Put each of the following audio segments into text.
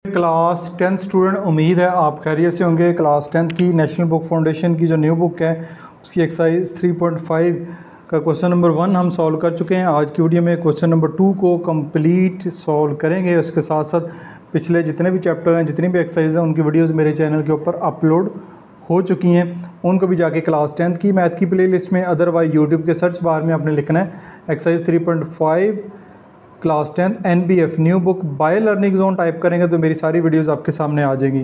Class 10th student, उम्मीद है आप खैरियत से होंगे। क्लास 10th की नेशनल बुक फाउंडेशन की जो न्यू बुक है उसकी एक्सरसाइज 3.5 का क्वेश्चन नंबर 1 हम सॉल्व कर चुके हैं। आज की वीडियो में क्वेश्चन नंबर 2 को कंप्लीट सॉल्व करेंगे। उसके साथ साथ पिछले जितने भी चैप्टर हैं, जितनी भी एक्सरसाइज हैं, उनकी वीडियोज़ मेरे चैनल के ऊपर अपलोड हो चुकी हैं। उनको भी जाके क्लास 10th की मैथ की प्लेलिस्ट में, अदरवाइज यूट्यूब के सर्च बार में आपने लिखना है exercise 3.5 class 10th NBF new book by learning zone type करेंगे तो मेरी सारी वीडियोस आपके सामने आ जाएंगी।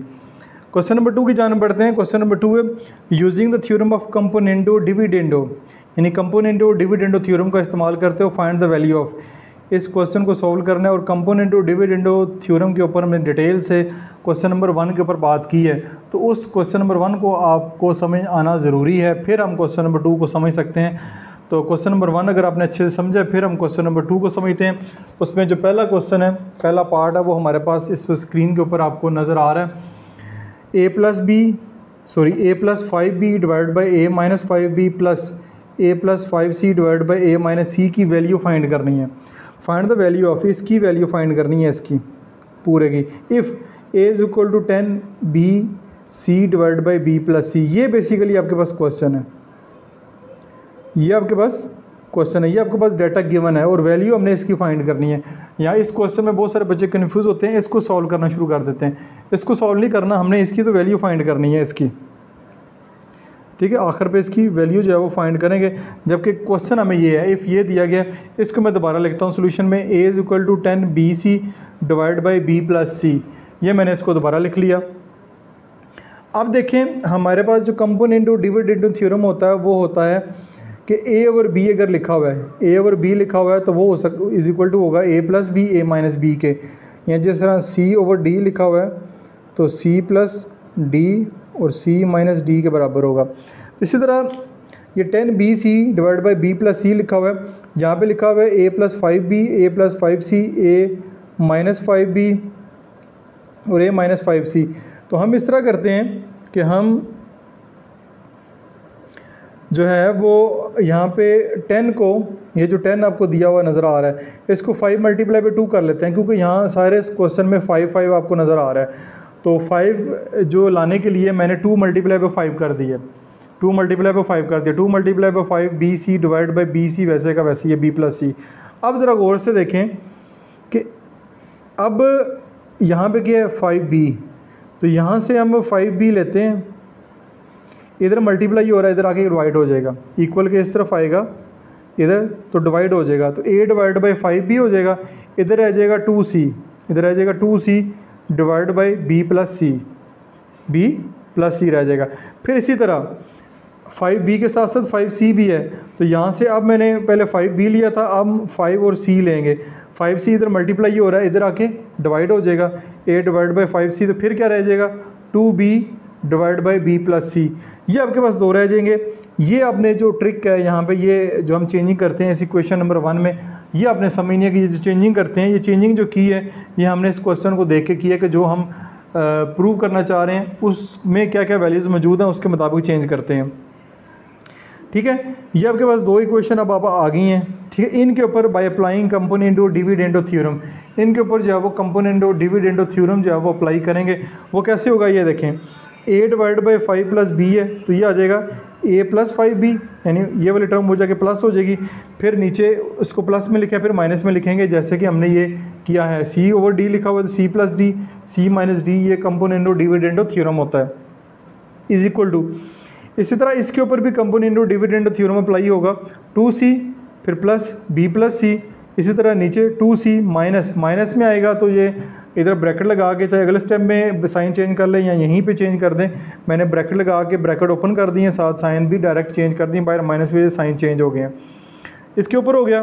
क्वेश्चन नंबर 2 की जान बढ़ते हैं। क्वेश्चन नंबर 2 है using the theorem of componendo dividendo, यानी कंपोनेंडो डिविडेंडो थ्योरम का इस्तेमाल करते हो फाइंड द वैल्यू ऑफ। इस क्वेश्चन को सॉल्व करना है और कंपोनेंडो डिविडेंडो थ्योरम के ऊपर हमने डिटेल से क्वेश्चन नंबर 1 के ऊपर बात की है, तो उस क्वेश्चन नंबर 1 को आपको समझ आना ज़रूरी है, फिर हम क्वेश्चन नंबर 2 को समझ सकते हैं। तो क्वेश्चन नंबर 1 अगर आपने अच्छे से समझा, फिर हम क्वेश्चन नंबर 2 को समझते हैं। उसमें जो पहला क्वेश्चन है, पहला पार्ट है, वो हमारे पास इस स्क्रीन के ऊपर आपको नज़र आ रहा है। a + 5b divide by a - 5b plus a + 5c divide by a - c की वैल्यू फाइंड करनी है। फाइंड द वैल्यू ऑफ, इसकी वैल्यू फाइंड करनी है इसकी पूरे की। If a = 10bc divide by b + c, ये बेसिकली आपके पास क्वेश्चन है, ये आपके पास क्वेश्चन है, ये आपके पास डाटा गिवन है और वैल्यू हमने इसकी फाइंड करनी है। यहाँ इस क्वेश्चन में बहुत सारे बच्चे कन्फ्यूज़ होते हैं, इसको सॉल्व करना शुरू कर देते हैं। इसको सॉल्व नहीं करना, हमने इसकी तो वैल्यू फाइंड करनी है इसकी, ठीक है। आखिर पे इसकी वैल्यू जो है वो फाइंड करेंगे, जबकि क्वेश्चन हमें ये है। इफ़ ये दिया गया, इसको मैं दोबारा लिखता हूँ सोल्यूशन में। a = 10bc divide by b + c, ये मैंने इसको दोबारा लिख लिया। अब देखें हमारे पास जो कंपोनेंडो डिविडेंडो थ्योरम होता है वो होता है कि a और b अगर लिखा हुआ है, a और b लिखा हुआ है तो वो इज इक्वल टू होगा a + b a - b के। या जिस तरह c/d लिखा हुआ है तो c + d और c - d के बराबर होगा। तो इसी तरह ये 10bc divide by b + c लिखा हुआ है, यहाँ पे लिखा हुआ है a + 5b a + 5c a - 5b और a - 5c। तो हम इस तरह करते हैं कि हम जो है वो यहाँ पे 10 को, ये जो 10 आपको दिया हुआ नज़र आ रहा है, इसको 5 × 2 कर लेते हैं, क्योंकि यहाँ सारे क्वेश्चन में 5 आपको नज़र आ रहा है। तो 5 जो लाने के लिए मैंने 2 × 5 कर दिया, 2 × 5 कर दिया। 2 × 5 bc डिवाइड बाई bc, वैसे का वैसे ये b + c। अब ज़रा गौर से देखें कि अब यहाँ पे क्या है 5b, तो यहाँ से हम 5b लेते हैं, इधर मल्टीप्लाई हो रहा है, इधर आके डिवाइड हो जाएगा, इक्वल के इस तरफ आएगा इधर तो डिवाइड हो जाएगा, तो a डिवाइड बाई 5b हो जाएगा। इधर आ जाएगा 2c, इधर आ जाएगा 2c divide by b + c, b + c रह जाएगा। फिर इसी तरह 5b के साथ साथ 5c भी है, तो यहाँ से अब मैंने पहले 5b लिया था, अब 5 और c लेंगे। 5c इधर मल्टीप्लाई हो रहा है, इधर आके डिवाइड हो जाएगा, a डिवाइड बाई 5c, तो फिर क्या रह जाएगा 2b divide by b + c। ये आपके पास 2 रह जाएंगे। ये आपने जो ट्रिक है यहाँ पे, ये जो हम चेंजिंग करते हैं इस इक्वेशन नंबर 1 में, ये आपने समझनी है कि ये जो चेंजिंग करते हैं, ये चेंजिंग जो की है ये हमने इस क्वेश्चन को देख के की है कि जो हम प्रूव करना चाह रहे हैं उसमें क्या क्या वैल्यूज़ मौजूद हैं उसके मुताबिक चेंज करते हैं, ठीक है। ये आपके पास 2 इक्वेशन अब आप आ गई हैं, ठीक है। इनके ऊपर by applying componendo dividendo theorem, इनके ऊपर जो है वो कंपोनेंडो डिविडेंडो थ्योरम जो है वो अप्लाई करेंगे। वो कैसे होगा ये देखें, a डिवाइड बाई 5 + b है, तो ये आ जाएगा a + 5b, यानी ये वाली टर्म हो जाके प्लस हो जाएगी। फिर नीचे उसको प्लस में लिखा है, फिर माइनस में लिखेंगे, जैसे कि हमने ये किया है। c/d लिखा हुआ है तो c + d, c - d, ये कंपोनेंडो डिविडेंडो थ्योरम होता है, इज इक्वल टू। इसी तरह इसके ऊपर भी कंपोनेंडो डिविडेंडो थ्योरम अप्लाई होगा, 2c फिर प्लस b + c। इसी तरह नीचे 2c माइनस में आएगा, तो ये इधर ब्रैकेट लगा के, चाहे अगले स्टेप में साइन चेंज कर लें या यहीं पे चेंज कर दें, मैंने ब्रैकेट लगा के ब्रैकेट ओपन कर दिए, साथ साइन भी डायरेक्ट चेंज कर दिए, बाहर माइनस वजह साइन चेंज हो गए हैं। इसके ऊपर हो गया।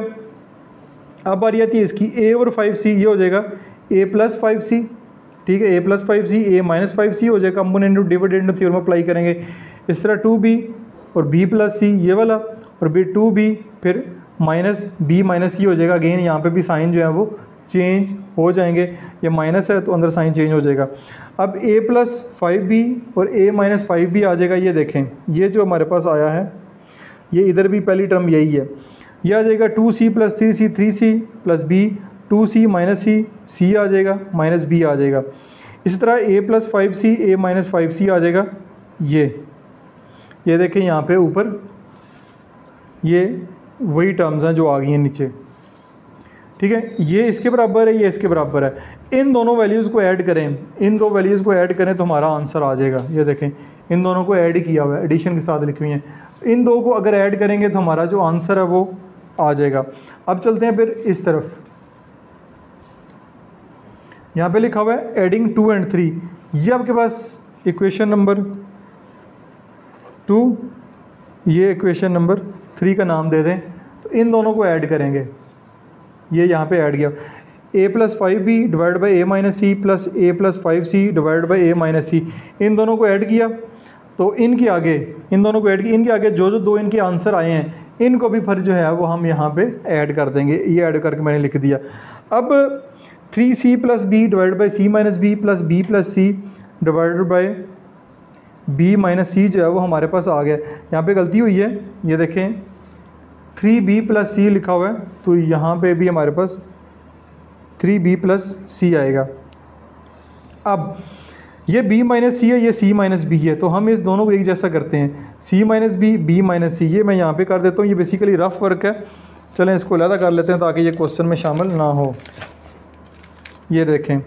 अब बारी आती है इसकी, a और 5c, ये हो जाएगा a + 5c, ठीक है, a + 5c a - 5c हो जाएगा। कंपोनेंडो डिविडेंडो थ्योरम अप्लाई करेंगे। इस तरह 2b और b + c ये वाला, और b 2b फिर -b - c हो जाएगा। अगेन यहाँ पे भी साइन जो है वो चेंज हो जाएंगे, ये माइनस है तो अंदर साइन चेंज हो जाएगा। अब a + 5b और a - 5b आ जाएगा। ये देखें, ये जो हमारे पास आया है, ये इधर भी पहली टर्म यही है, ये आ जाएगा 2c + 3c 3c + b 2c - c, c आ जाएगा -b आ जाएगा। इसी तरह a+5c a-5c आ जाएगा। ये देखें यहाँ पे ऊपर ये वही टर्म्स हैं जो आ गई हैं नीचे, ठीक है। ये इसके बराबर है, ये इसके बराबर है। इन दोनों वैल्यूज़ को ऐड करें, इन दो वैल्यूज़ को ऐड करें तो हमारा आंसर आ जाएगा। ये देखें इन दोनों को ऐड किया हुआ है, एडिशन के साथ लिखी हुई हैं। इन दो को अगर ऐड करेंगे तो हमारा जो आंसर है वो आ जाएगा। अब चलते हैं फिर इस तरफ। यहाँ पे लिखा हुआ है एडिंग 2 and 3। ये आपके पास इक्वेशन नंबर 2, ये इक्वेशन नंबर 3 का नाम दे दें। तो इन दोनों को ऐड करेंगे, ये यहाँ पे ऐड किया a+5b divide by a-c plus a+5c divide by a-c। इन दोनों को ऐड किया तो इनके आगे, इन दोनों को ऐड किया, इनके आगे जो दो इनके आंसर आए हैं इनको भी फिर जो है वो हम यहाँ पे ऐड कर देंगे। ये ऐड करके मैंने लिख दिया। अब 3c plus B divide by c minus B plus b plus c divided by b minus c जो है वो हमारे पास आ गया। यहाँ पे गलती हुई है, ये देखें 3b प्लस c लिखा हुआ है, तो यहाँ पे भी हमारे पास 3b प्लस c आएगा। अब ये b माइनस सी है, ये c माइनस बी है, तो हम इस दोनों को एक जैसा करते हैं, c minus B, b minus C. ये मैं यहाँ पे कर देता हूँ, ये बेसिकली रफ वर्क है। चलें इसको अलग कर लेते हैं ताकि ये क्वेश्चन में शामिल ना हो। ये देखें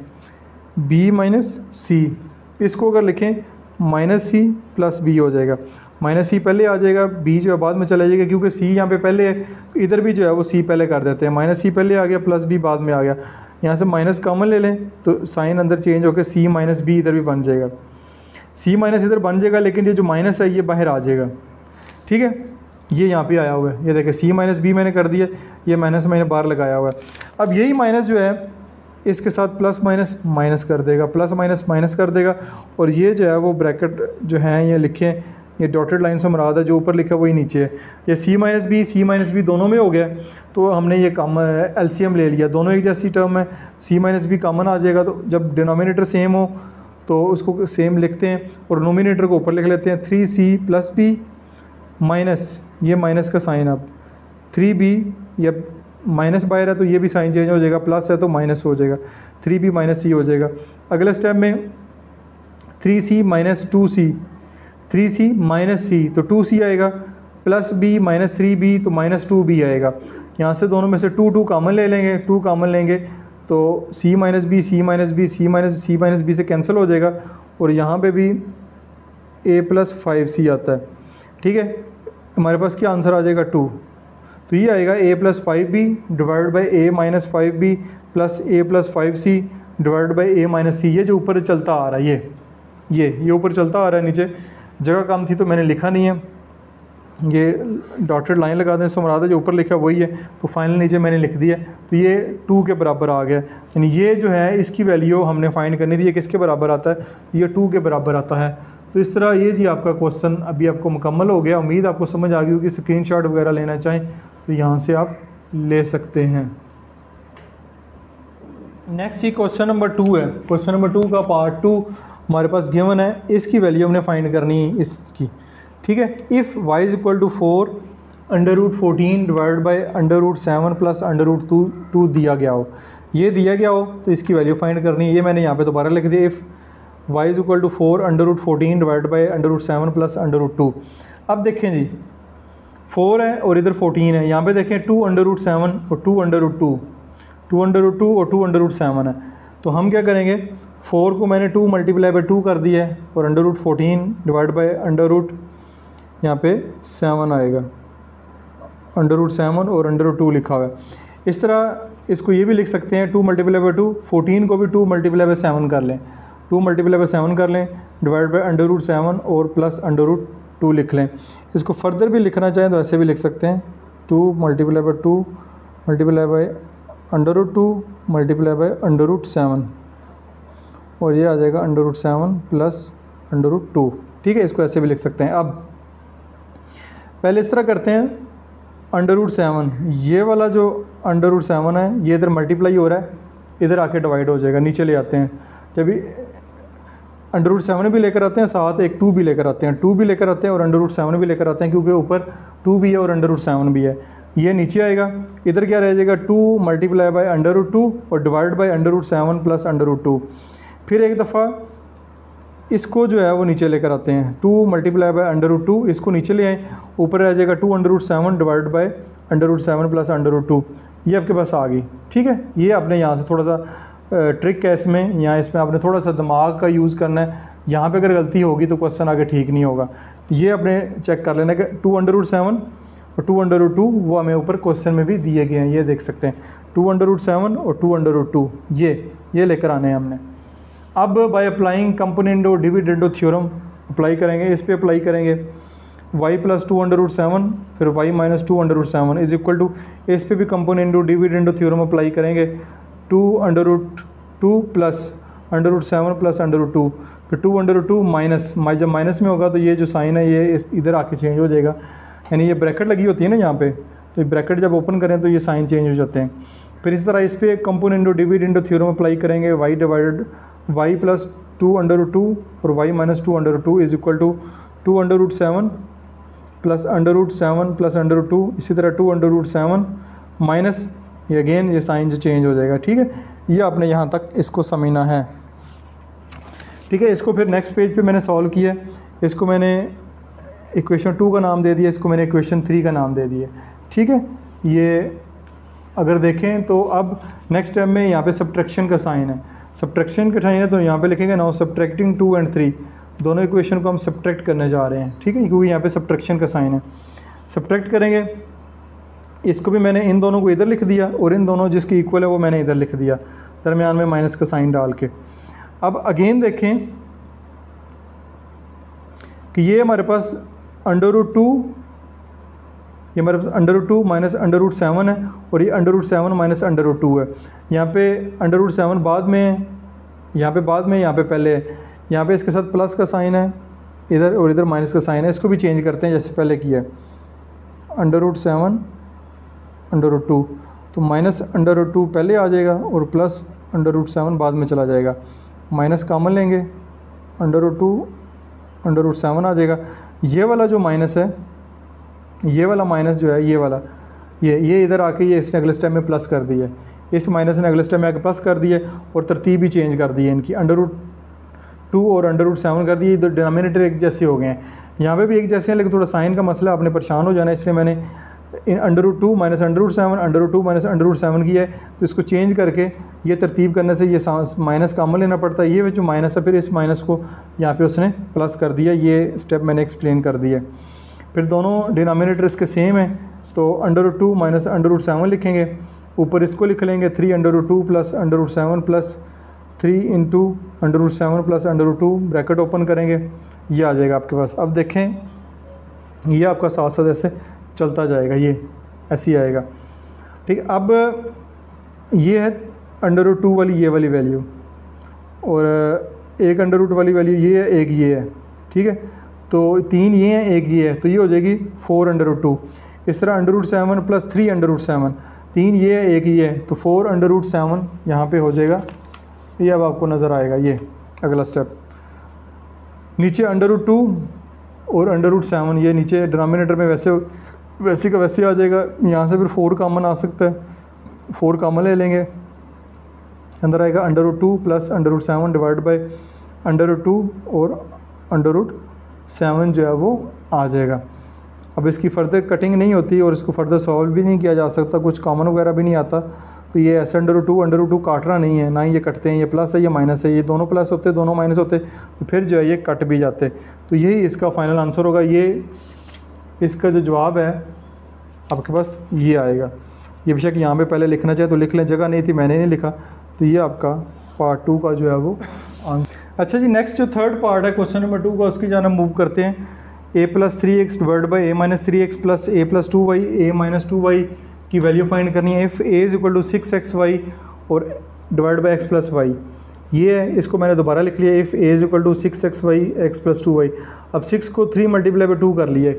b माइनस सी, इसको अगर लिखें माइनस सी प्लस बी हो जाएगा। माइनस सी पहले आ जाएगा, b जो है बाद में चला जाएगा, क्योंकि c यहाँ पे पहले है तो इधर भी जो है वो c पहले कर देते हैं। माइनस सी पहले आ गया, प्लस b बाद में आ गया। यहाँ से माइनस कॉमन ले लें तो साइन अंदर चेंज होकर c माइनस बी इधर भी बन जाएगा, c माइनस इधर बन जाएगा, लेकिन ये जो माइनस है ये बाहर आ जाएगा, ठीक है। ये यहाँ पे आया हुआ है, ये देखें c माइनस बी मैंने कर दिया, ये माइनस मैंने बाहर लगाया हुआ है। अब यही माइनस जो है इसके साथ प्लस माइनस माइनस कर देगा, प्लस माइनस माइनस कर देगा, और ये जो है वो ब्रैकेट जो है ये लिखे, ये डॉटेड लाइन से मुराद है, जो ऊपर लिखा वही नीचे है। ये c माइनस बी दोनों में हो गया, तो हमने ये कम एलसीएम ले लिया, दोनों एक जैसी टर्म है, c माइनस बी कॉमन आ जाएगा। तो जब डिनोमिनेटर सेम हो तो उसको सेम लिखते हैं और नोमिनेटर को ऊपर लिख लेते हैं। 3c प्लस बी माइनस, ये माइनस का साइन, अब 3b, या माइनस बाहर है तो ये भी साइन चेंज हो जाएगा, प्लस है तो माइनस हो जाएगा, 3b माइनस सी हो जाएगा। अगले स्टेप में 3c minus 2c, 3c minus सी तो 2c आएगा, प्लस b माइनस 3b तो माइनस 2b आएगा। यहाँ से दोनों में से 2 कॉमन ले लेंगे, 2 कॉमन लेंगे तो c minus B, c minus B, c minus B से कैंसिल हो जाएगा, और यहाँ पे भी a+5c आता है, ठीक है। हमारे पास क्या आंसर आ जाएगा 2, तो ये आएगा a+5b divide by a minus 5b plus a+5c divide by a minus C. ये जो ऊपर चलता आ रहा है, ये ऊपर चलता आ रहा है, नीचे जगह कम थी तो मैंने लिखा नहीं है, ये डॉटेड लाइन लगा दें, सो मुराद है जो ऊपर लिखा वही है, तो फाइनल नीचे मैंने लिख दिया, तो ये 2 के बराबर आ गया। यानी ये जो है इसकी वैल्यू हमने फाइंड करनी थी, ये किसके बराबर आता है, ये 2 के बराबर आता है। तो इस तरह ये जी आपका क्वेश्चन अभी आपको मुकम्मल हो गया। उम्मीद आपको समझ आ गई होगी। स्क्रीनशॉट वगैरह लेना चाहें तो यहाँ से आप ले सकते हैं। नेक्स्ट ये क्वेश्चन नंबर 2 है। क्वेश्चन नंबर 2 का पार्ट 2 हमारे पास गिवन है, इसकी वैल्यू हमने फाइंड करनी है इसकी, ठीक है। If y is equal to 4 √14 divide by √7 plus √2 दिया गया हो, ये दिया गया हो तो इसकी वैल्यू फाइंड करनी है। ये मैंने यहाँ पे दोबारा लिख दिया, if y is equal to 4 √14 divide by √7 plus √2। अब देखें जी 4 है और इधर 14 है, यहाँ पे देखें 2 √7 और 2 √2, 2 √2 और 2 √7 है। तो हम क्या करेंगे, 4 को मैंने 2 मल्टीप्लाई बाई 2 कर दिया है, और √14 डिवाइड बाई यहाँ पे 7 आएगा, √7 और √2 लिखा हुआ है। इस तरह इसको ये भी लिख सकते हैं 2 मल्टीप्लाई बाई 2, 14 को भी 2 मल्टीप्लाई बाई 7 कर लें, 2 मल्टीप्लाई बाई 7 कर लें, डिवाइड बाई √7 और प्लस √2 लिख लें। इसको फर्दर भी लिखना चाहें तो ऐसे भी लिख सकते हैं, 2 multiply by 2 multiply by √2 multiply by √7, और ये आ जाएगा √7 प्लस √2, ठीक है। इसको ऐसे भी लिख सकते हैं। अब पहले इस तरह करते हैं, √7, ये वाला जो √7 है ये इधर मल्टीप्लाई हो रहा है, इधर आके डिवाइड हो जाएगा, नीचे ले आते हैं। जब √7 भी लेकर आते हैं, साथ एक 2 भी लेकर आते हैं, 2 भी लेकर आते हैं और √7 भी लेकर आते हैं, क्योंकि ऊपर 2 भी है और √7 भी है। ये नीचे आएगा, इधर क्या रह जाएगा 2 मल्टीप्लाई बाई √2 और डिवाइड बाई √7 प्लस √2। फिर एक दफ़ा इसको जो है वो नीचे लेकर आते हैं, 2 मल्टीप्लाई बाय √2, इसको नीचे ले आए, ऊपर रह जाएगा 2 √7 डिवाइड बाय √7 प्लस √2, ये आपके पास आ गई। ठीक है, ये आपने यहाँ से थोड़ा सा ट्रिक है इसमें, यहाँ इसमें आपने थोड़ा सा दिमाग का यूज़ करना है, यहाँ पे अगर गलती होगी तो क्वेश्चन आगे ठीक नहीं होगा। ये आपने चेक कर लेना कि 2 √7 और 2 √2 वो हमें ऊपर क्वेश्चन में भी दिए गए हैं, ये देख सकते हैं 2 √7 और 2 √2 ये लेकर आने हैं हमने। अब बाय अप्लाइंग कंपोनेंट और डिविडेंडो थ्योरम अप्लाई करेंगे, इस पे अप्लाई करेंगे y प्लस 2 √7 फिर y minus 2 √7 is equal to, इस पे भी कंपोनेंट और डिविडेंडो थ्योरम अप्लाई करेंगे 2 √2 प्लस √7 प्लस √2 फिर 2 √2 माइनस, जब माइनस में होगा तो ये जो साइन है ये इधर आके चेंज हो जाएगा, यानी ये ब्रैकेट लगी होती है ना यहाँ पे, तो ये ब्रैकेट जब ओपन करें तो ये साइन चेंज हो जाते हैं। फिर इस तरह इस पे कंपोनेंट और डिविडेंडो थ्योरम अप्लाई करेंगे, y डिवाइडेड y प्लस 2 √2 और y minus 2 √2 is equal to 2 √7 plus √7 plus √2, इसी तरह 2 √7 माइनस ये अगेन ये साइन जो चेंज हो जाएगा। ठीक है, ये आपने यहाँ तक इसको समझना है। ठीक है, इसको फिर नेक्स्ट पेज पे मैंने सॉल्व किया, इसको मैंने इक्वेशन 2 का नाम दे दिया, इसको मैंने इक्वेशन 3 का नाम दे दिया। ठीक है, ये अगर देखें तो अब नेक्स्ट स्टेप में यहाँ पे सब्ट्रैक्शन का साइन है, सब्ट्रैक्शन का साइन है तो यहाँ पे लिखेंगे नाउ सब्ट्रैक्टिंग 2 और 3, दोनों इक्वेशन को हम सब्ट्रैक्ट करने जा रहे हैं। ठीक है, क्योंकि यहाँ पे सब्ट्रैक्शन का साइन है, सब्ट्रैक्ट करेंगे, इसको भी मैंने इन दोनों को इधर लिख दिया और इन दोनों जिसकी इक्वल है वो मैंने इधर लिख दिया, दरमियान में माइनस का साइन डाल के। अब अगेन देखें कि ये हमारे पास √2, ये हमारे पास √2 माइनस √7 है और ये √7 माइनस √2 है। यहाँ पे √7 बाद में है, यहाँ पे बाद में, यहाँ पे पहले है, यहाँ पे इसके साथ प्लस का साइन है इधर और इधर माइनस का साइन है, इसको भी चेंज करते हैं जैसे पहले किया है, √7 √2, तो माइनस √2 पहले आ जाएगा और प्लस √7 बाद में चला जाएगा, माइनस कॉमन लेंगे √2 √7 आ जाएगा। ये वाला जो माइनस है, ये वाला माइनस जो है ये वाला, ये इधर आके ये इसने अगले स्टेप में प्लस कर दिया, इस माइनस ने अगले स्टेप में आके प्लस कर दिया और तरतीब भी चेंज कर दी है इनकी, √2 और √7 कर दिए, इधर डिनोमिनेटर एक जैसे हो गए हैं, यहाँ पे भी एक जैसे हैं, लेकिन थोड़ा साइन का मसला आपने परेशान हो जाना है, इसलिए मैंने √2 माइनस √7 √2 माइनस √7 किया है, तो इसको चेंज करके ये तरतीब करने से ये माइनस कॉमन लेना पड़ता है, ये जो माइनस है फिर इस माइनस को यहाँ पे उसने प्लस कर दिया, ये स्टेप मैंने एक्सप्लेन कर दिया। फिर दोनों डिनोमिनेटर इसके सेम है तो √2 माइनस √7 लिखेंगे, ऊपर इसको लिख लेंगे 3 √2 plus √7 plus 3 into √7 plus √2, bracket open करेंगे, ये आ जाएगा आपके पास। अब देखें ये आपका साथ साथ ऐसे चलता जाएगा, ये ऐसे ही आएगा। ठीक, अब ये है √2 वाली ये वाली वैल्यू और एक √2 वाली वैल्यू ये है, एक ये है। ठीक है, तो 3 ये हैं, एक ये है, तो ये हो जाएगी 4 √2। इस तरह √7 प्लस 3 √7, 3 ये है, एक ये है, तो 4 √7 यहाँ पे हो जाएगा, ये अब आपको नज़र आएगा। ये अगला स्टेप, नीचे √2 और √7, ये नीचे डिनोमिनेटर में वैसे का वैसे आ जाएगा, यहाँ से फिर 4 कॉमन आ सकता है, 4 कॉमन ले लेंगे, अंदर आएगा √2 प्लस √7 डिवाइड बाई √2 और √7 जो है वो आ जाएगा। अब इसकी फर्दर कटिंग नहीं होती और इसको फर्दर सॉल्व भी नहीं किया जा सकता, कुछ कॉमन वगैरह भी नहीं आता, तो ये ऐसे √2 काटना नहीं है, ना ही ये कटते हैं, ये प्लस है ये माइनस है, ये दोनों प्लस होते दोनों माइनस होते, तो फिर जो है ये कट भी जाते। तो यही इसका फाइनल आंसर होगा, ये इसका जो जवाब है आपके पास ये आएगा। ये बेशक यहाँ पे पहले लिखना चाहिए तो लिख लें, जगह नहीं थी मैंने नहीं लिखा, तो ये आपका पार्ट 2 का जो है वो आंसर। अच्छा जी, नेक्स्ट जो थर्ड पार्ट है क्वेश्चन नंबर 2 का, उसकी जाना मूव करते हैं। a plus 3x divide by a minus 3x plus a plus 2y a minus 2y की वैल्यू फाइंड करनी है। If a is equal to 6xy और divide by x plus y, ये है, इसको मैंने दोबारा लिख लिया। If a is equal to 6xy x plus 2y, अब 6 को 3 मल्टीप्लाई बाई 2 कर लिया,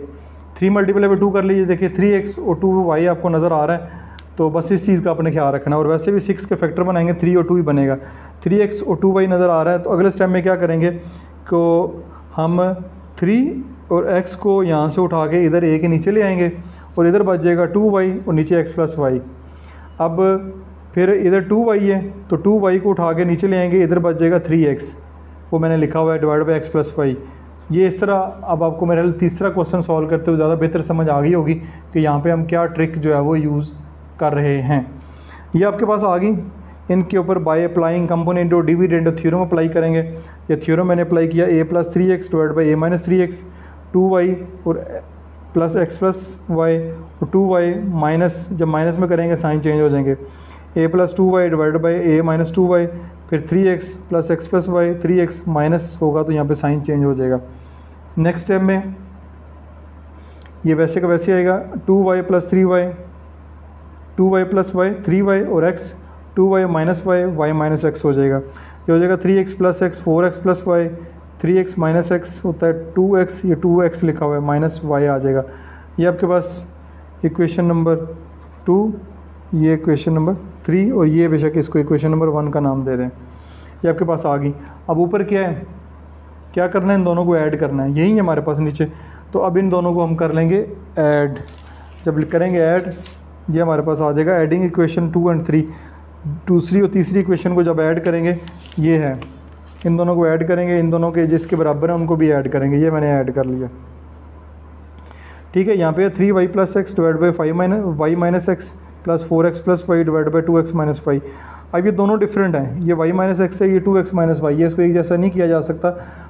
3 मल्टीप्लाई बाई 2 कर लीजिए, देखिए 3x और 2y आपको नज़र आ रहा है, तो बस इस चीज़ का अपने ख्याल रखना। और वैसे भी 6 के फैक्टर बनाएंगे 3 और 2 ही बनेगा, 3x और 2y नज़र आ रहा है। तो अगले स्टेप में क्या करेंगे को हम 3 और x को यहाँ से उठा के इधर a के नीचे ले आएंगे और इधर बच जाएगा 2y और नीचे x प्लस वाई। अब फिर इधर 2y है तो 2y को उठा के नीचे ले आएंगे, इधर बच जाएगा 3x, वो मैंने लिखा हुआ है divide by x plus Y. ये इस तरह अब आपको मेरे ख्याल तीसरा क्वेश्चन सॉल्व करते हुए ज़्यादा बेहतर समझ आ गई होगी कि यहाँ पे हम क्या ट्रिक जो है वो यूज़ कर रहे हैं। ये आपके पास आ गई। इनके ऊपर बाय अप्लाइंग कंपोनेंट और डिविडेंड थ्योरम अप्लाई करेंगे। ये थ्योरम मैंने अप्लाई किया, a plus 3x divide by a minus 3x, 2y और प्लस x प्लस वाई और 2y माइनस, जब माइनस में करेंगे साइन चेंज हो जाएंगे, a plus 2y divide by a minus 2y, फिर 3x plus x plus Y, 3x minus होगा तो यहाँ पे साइन चेंज हो जाएगा। नेक्स्ट स्टेप में ये वैसे का वैसे आएगा, 2y plus 3y, 2y plus Y, 3y और x, 2y minus y, y minus x हो जाएगा। ये हो जाएगा 3x plus x, 4x plus Y, 3x minus x होता है 2x, ये 2x लिखा हुआ है, माइनस y आ जाएगा। ये आपके पास इक्वेशन नंबर 2, ये इक्वेशन नंबर 3 और ये बेशक इसको इक्वेशन नंबर 1 का नाम दे दें। ये आपके पास आ गई। अब ऊपर क्या है, क्या करना है, इन दोनों को ऐड करना है, यही है हमारे पास नीचे। तो अब इन दोनों को हम कर लेंगे ऐड। जब करेंगे ऐड, ये हमारे पास आ जाएगा एडिंग इक्वेशन 2 और 3। दूसरी और तीसरी इक्वेशन को जब ऐड करेंगे, ये है, इन दोनों को ऐड करेंगे, इन दोनों के जिसके बराबर है उनको भी ऐड करेंगे। ये मैंने ऐड कर लिया, ठीक है। यहाँ पे 3y plus x divide by y minus x plus 4x plus y divide by 2x minus y. अब ये दोनों डिफरेंट हैं, ये y माइनस एक्स है, ये 2x माइनस वाई है, इसको एक जैसा नहीं किया जा सकता।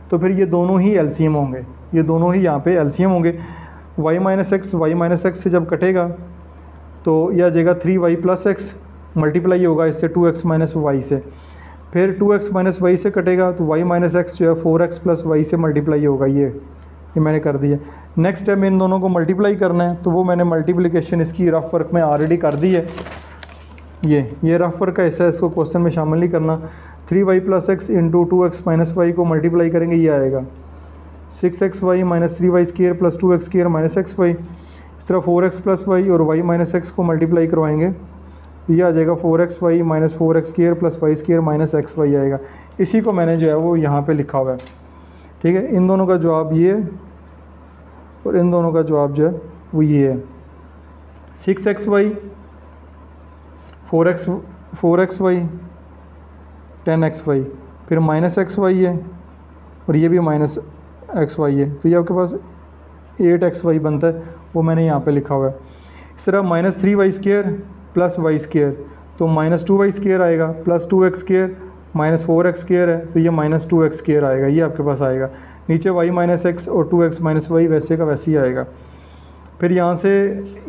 तो फिर ये दोनों ही एलसीएम होंगे, ये दोनों ही यहाँ पे एलसीएम होंगे। y माइनस एक्स से जब कटेगा तो यह आ जाएगा 3y प्लस एक्स, मल्टीप्लाई होगा इससे 2x माइनस वाई से, फिर 2x माइनस वाई से कटेगा तो y माइनस एक्स जो है 4x प्लस वाई से मल्टीप्लाई होगा। ये मैंने कर दिया। नेक्स्ट स्टेप में इन दोनों को मल्टीप्लाई करना है, तो वो मैंने मल्टीप्लिकेशन इसकी रफ वर्क में ऑलरेडी कर दी है। ये रफ वर्क का हिस्सा है, इसको क्वेश्चन में शामिल नहीं करना। 3y plus x into 2x minus y को मल्टीप्लाई करेंगे, ये आएगा 6xy minus 3y square plus 2x square minus x y. इस तरह 4x प्लस वाई और y माइनस एक्स को मल्टीप्लाई करवाएंगे, ये आ जाएगा 4xy minus 4x square plus y square minus x y आएगा। इसी को मैंने जो है वो यहाँ पे लिखा हुआ है, ठीक है। इन दोनों का जवाब ये और इन दोनों का जवाब जो है वो ये है, 6xy 4xy 10xy, फिर माइनस xy है और ये भी माइनस xy है, तो ये आपके पास 8xy बनता है, वो मैंने यहाँ पे लिखा हुआ है। इस तरह minus 3y square plus y square, तो माइनस 2y स्क्र आएगा, plus 2x square minus 4x square है, तो ये माइनस 2x स्क्र आएगा, ये आपके पास आएगा। नीचे y माइनस एक्स और 2x माइनस वाई वैसे का वैसे ही आएगा। फिर यहाँ से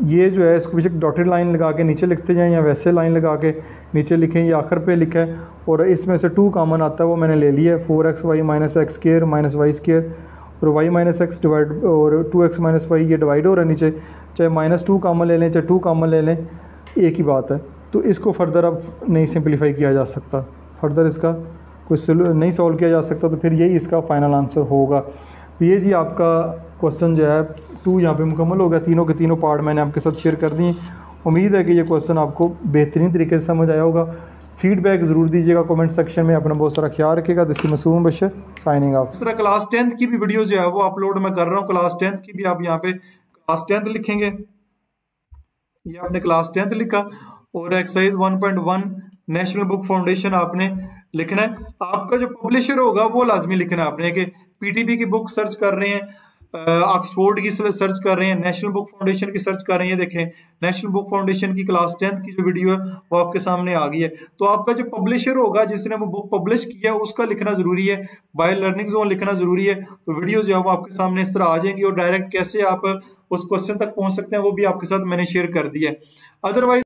ये जो है इसको पीछे डॉटेड लाइन लगा के नीचे लिखते जाएं या वैसे लाइन लगा के नीचे लिखें, ये आखिर पे लिखा है और इसमें से 2 कॉमन आता है, वो मैंने ले लिया है, 4xy minus x square minus y square और y माइनस एक्स डिवाइड और 2x माइनस वाई, ये डिवाइड हो रहा है नीचे, चाहे -2 कॉमन ले लें चाहे 2 कॉमन ले लें, एक ही बात है। तो इसको फर्दर अब नहीं सिंप्लीफाई किया जा सकता, फर्दर इसका कोई नहीं सॉल्व किया जा सकता, तो फिर यही इसका फाइनल आंसर होगा। तो ये जी आपका क्वेश्चन जो है 2 यहाँ पे मुकम्मल हो गया। तीनों के तीनों पार्ट मैंने आपके साथ शेयर कर दिए। उम्मीद है कि ये क्वेश्चन आपको बेहतरीन तरीके से समझ आया होगा। फीडबैक ज़रूर दीजिएगा कमेंट सेक्शन में। अपना बहुत सारा ख्याल रखिएगा। दिस इज मासूम बशीर साइनिंग ऑफ। इस तरह क्लास 10th की भी वीडियो जो है वो अपलोड मैं कर रहा हूँ। क्लास 10th की भी आप यहाँ पे क्लास 10th लिखेंगे, ये आपने क्लास 10th लिखा और एक्सरसाइज 1.1 नेशनल बुक फाउंडेशन आपने लिखना है। आपका जो पब्लिशर होगा वो लाजमी लिखना है आपने, कि पीटीबी की बुक सर्च कर रहे हैं, ऑक्सफोर्ड की सर्च कर रहे हैं, नेशनल बुक फाउंडेशन की सर्च कर रहे हैं। ये देखें नेशनल बुक फाउंडेशन की क्लास 10th की जो वीडियो है वो आपके सामने आ गई है। तो आपका जो पब्लिशर होगा जिसने वो बुक पब्लिश किया है उसका लिखना जरूरी है, बाय लर्निंग जोन लिखना जरूरी है। तो वीडियो जो है वो आपके सामने इस तरह आ जाएंगी और डायरेक्ट कैसे आप उस क्वेश्चन तक पहुंच सकते हैं वो भी आपके साथ मैंने शेयर कर दिया है। अदरवाइज